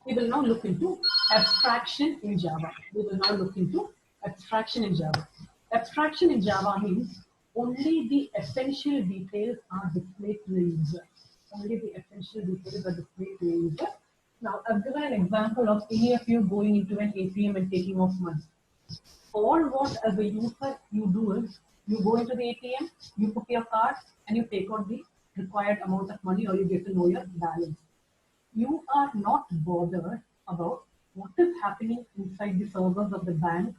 We will now look into abstraction in Java. We will now look into abstraction in Java. Abstraction in Java means only the essential details are displayed to the user. Only the essential details are displayed to the user. Now, I've given an example of any of you going into an ATM and taking off money. All what as a user you do is you go into the ATM, you put your card, and you take out the required amount of money, or you get to know your balance. You are not bothered about what is happening inside the servers of the bank,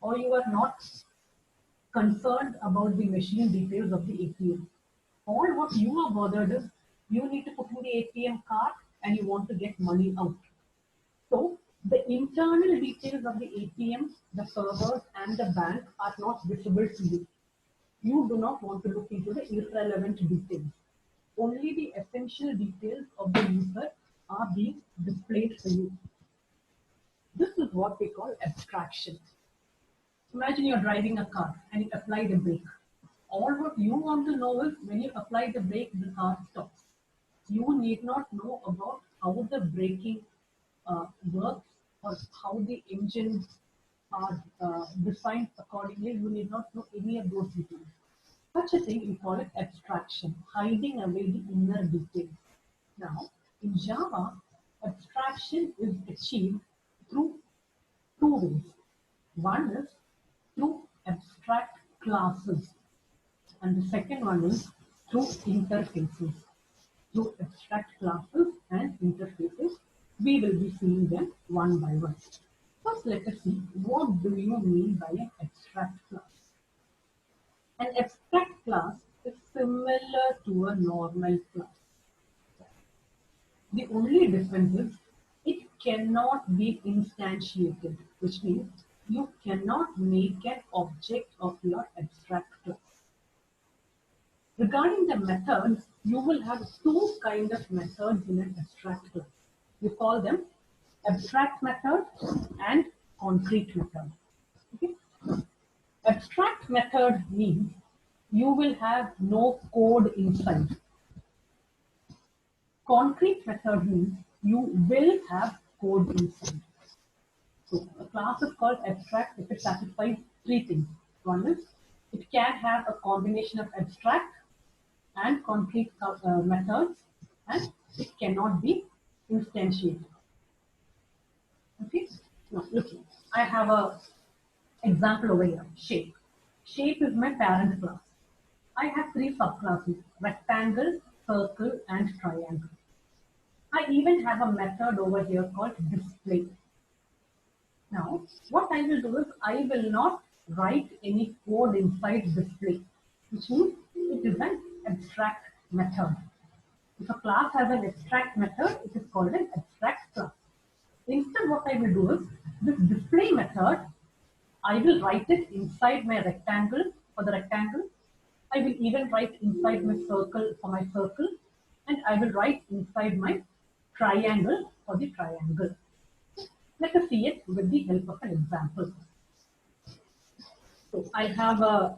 or you are not concerned about the machine details of the ATM. All what you are bothered is you need to put in the ATM card and you want to get money out. So the internal details of the ATM, the servers and the bank are not visible to you. You do not want to look into the irrelevant details. Only the essential details of the user are being displayed for you. This is what we call abstraction. Imagine you're driving a car and you apply the brake. All what you want to know is when you apply the brake, the car stops. You need not know about how the braking works or how the engines are designed accordingly. You need not know any of those details. Such a thing, we call it abstraction, hiding away the inner details. Now, in Java, abstraction is achieved through two ways. One is through abstract classes, and the second one is through interfaces. Through abstract classes and interfaces, we will be seeing them one by one. First, let us see what do you mean by an abstract class. An abstract class is similar to a normal class. The only difference is it cannot be instantiated, which means you cannot make an object of your abstract class. Regarding the methods, you will have two kinds of methods in an abstract class. You call them abstract method and concrete method. Okay? Abstract method means you will have no code inside. Concrete method means you will have code inside. So a class is called abstract if it satisfies three things. One is it can have a combination of abstract and concrete methods, and it cannot be instantiated. Okay. Now look here. I have a example over here. Shape. Shape is my parent class. I have three subclasses: rectangle, circle, and triangle. I even have a method over here called display. Now, what I will do is I will not write any code inside display, which means it is an abstract method. If a class has an abstract method, it is called an abstract class. Instead, what I will do is this display method, I will write it inside my rectangle for the rectangle. I will even write inside my circle for my circle, and I will write inside my triangle for the triangle. Let us see it with the help of an example. So I have a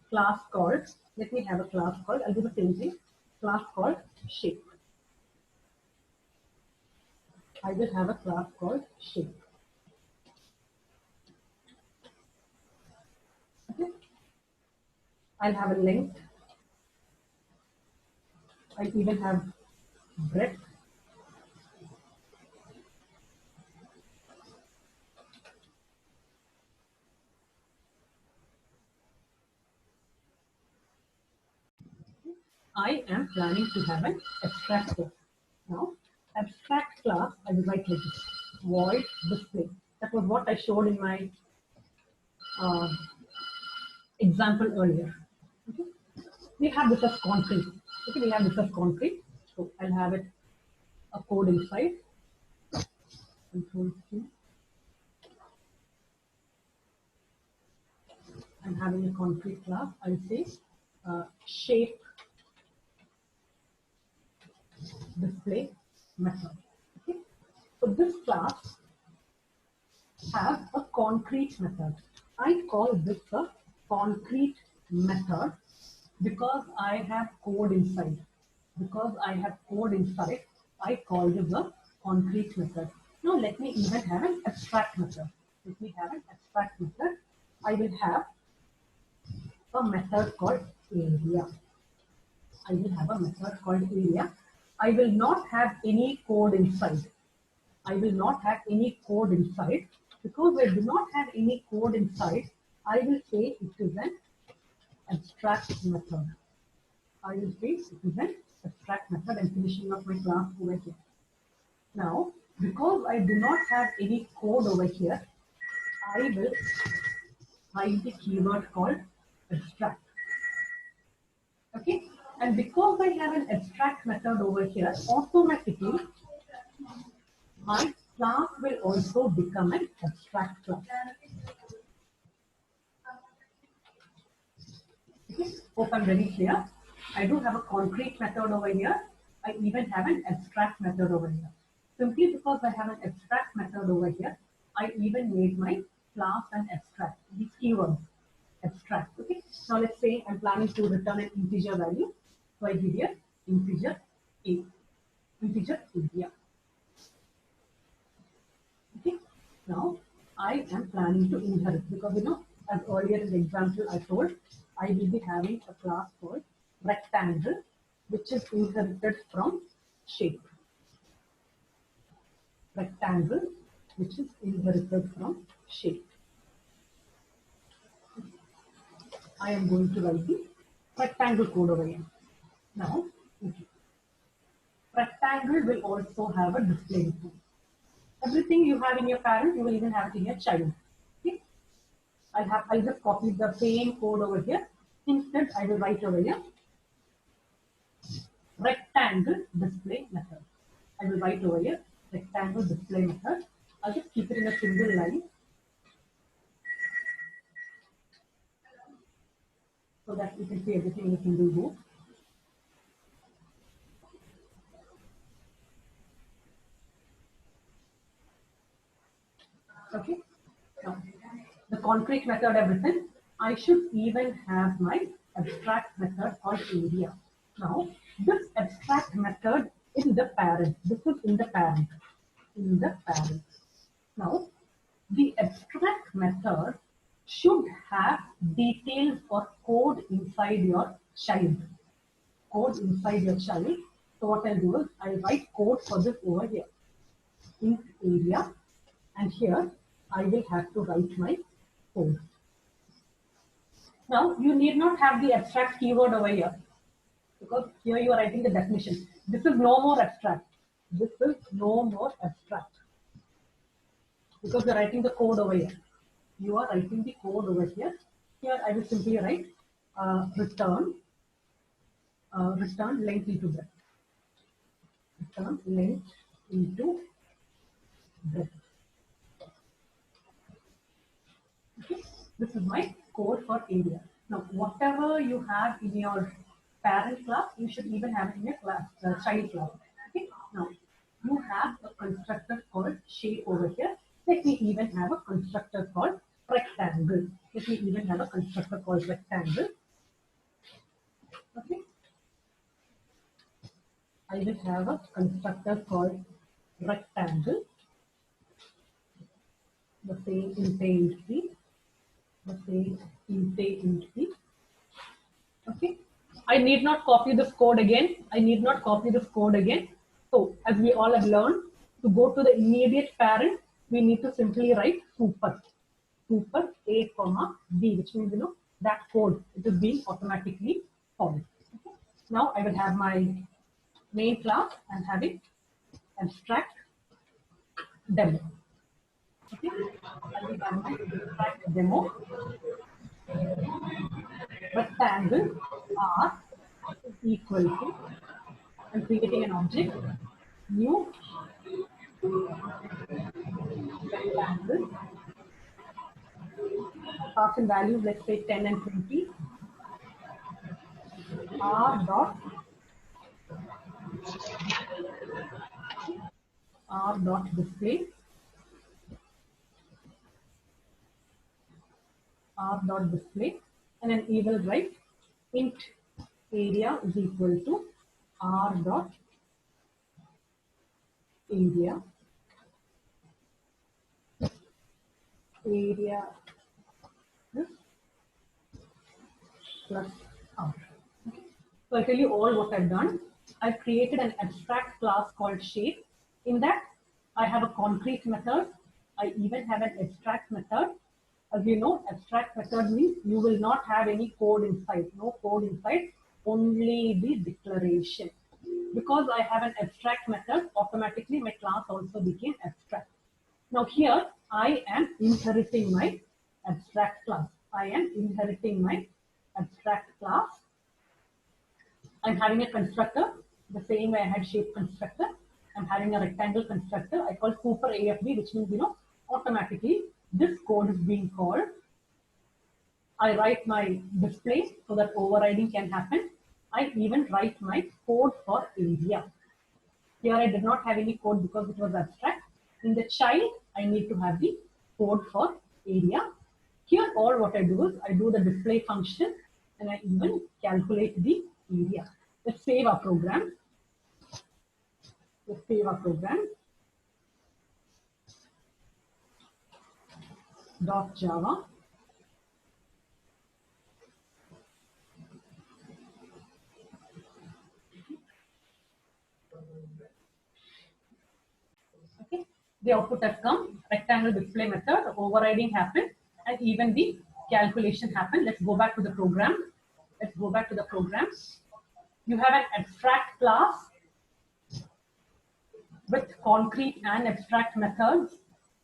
class called, let me have a class called, I'll do the same thing, class called shape. I will have a class called shape. Okay. I'll have a length. I even have breadth. I am planning to have an abstract class. Now, abstract class, I will write like this, void display. That was what I showed in my example earlier. Okay. We have this as concrete. Okay, we have this as concrete. So I'll have it a code inside. Control C. I'm having a concrete class. I'll say shape display method. Okay. So this class has a concrete method. I call this a concrete method because I have code inside. Because I have code inside, I call this a concrete method. Now let me even have an abstract method. Let me have an abstract method. I will have a method called area. I will have a method called area. I will not have any code inside. I will not have any code inside. Because I do not have any code inside, I will say it is an abstract method. I will say it is an abstract method. I'm finishing up my class over here. Now, because I do not have any code over here, I will write the keyword called abstract. Okay, and because I have an abstract method over here, automatically my class will also become an abstract class. Okay, hope I'm very clear. I do have a concrete method over here. I even have an abstract method over here. Simply because I have an abstract method over here, I even made my class an abstract. These keywords, abstract. Okay. Now let's say I'm planning to return an integer value. So I give here integer a, integer area. Okay. Now I am planning to inherit because as earlier in the example I told, I will be having a class called rectangle, which is inherited from shape. Rectangle, which is inherited from shape. I am going to write the rectangle code over here. Now, okay. Rectangle will also have a display method. Everything you have in your parent, you will even have it in your child. Okay? I'll just copy the same code over here. Instead, I will write over here rectangle display method. I will write over here rectangle display method. I'll just keep it in a single line so that you can see everything in a single row. Okay. Now, the concrete method everything. I should even have my abstract method called area. Now, this abstract method in the parent. This is in the parent. In the parent. Now, the abstract method should have details or code inside your child. Code inside your child. So what I'll do is I'll write code for this over here. Int area, and here I will have to write my code. Now you need not have the abstract keyword over here because here you are writing the definition. This is no more abstract. This is no more abstract because you're writing the code over here. You are writing the code over here. Here I will simply write return length into breadth. Return length into breadth. Okay. This is my code for area. Now, whatever you have in your parent class, you should even have it in your class, child class. Okay. Now, you have a constructor called shape over here. Let me even have a constructor called rectangle. Let me even have a constructor called rectangle. Okay. I will have a constructor called rectangle. The same int p. The same int p. Okay. I need not copy this code again. I need not copy this code again. So as we all have learned, to go to the immediate parent, we need to simply write super a comma b, which means that code it is being automatically called. Okay. Now I will have my main class and having abstract demo. Okay. I will have my abstract demo. Rectangle r is equal to, I'm creating an object, new rectangle, pass in values, let's say 10 and 20, r dot display, and then we will write int area is equal to r dot area, area this plus out. Okay. So I'll tell you all what I've done. I've created an abstract class called shape. In that, I have a concrete method. I even have an abstract method. As you know, abstract method means you will not have any code inside, no code inside, only the declaration. Because I have an abstract method, automatically my class also became abstract. Now here, I am inheriting my abstract class. I am inheriting my abstract class. I'm having a constructor, the same way I had shape constructor. I'm having a rectangle constructor. I call super AFB, which means, automatically this code is being called. I write my display so that overriding can happen. I even write my code for area. Here I did not have any code because it was abstract. In the child, I need to have the code for area. Here all what I do is I do the display function and I even calculate the area. Let's save our program. Let's save our program. .java. Okay. The output has come. Rectangle display method, overriding happened, and even the calculation happened. Let's go back to the program. Let's go back to the program. You have an abstract class with concrete and abstract methods.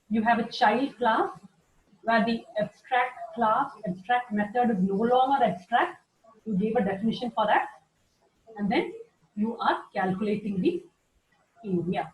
You have a child class where the abstract method is no longer abstract. You gave a definition for that. And then you are calculating the area.